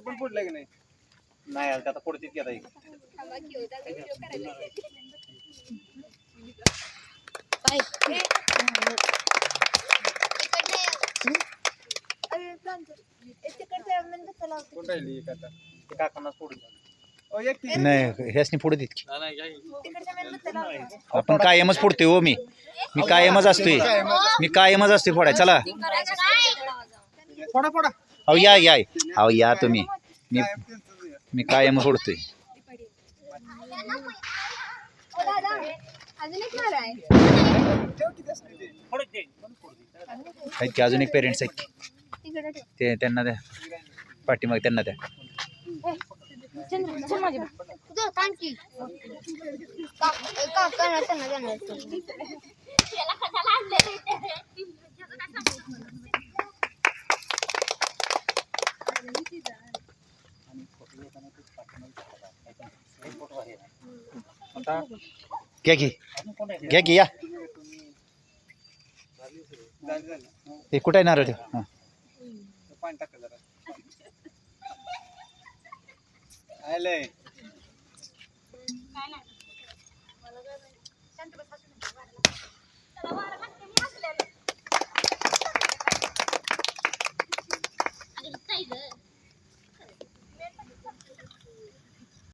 पण पडलं की नाही नाही आता पडतीत की आता नाही ह्यासनी पुढे देत आपण कायमच फोडतोय हो मी कायमच असतोय फोडाय चला अहो या तुम्ही मी कायम फोडतोय आहेत की अजून एक पेरेंट्स आहेत ते त्यांना द्या पाठीमाग त्यांना द्या घ्या की या हे कुठे आहे नारळ हां पाणी टाका जरा आले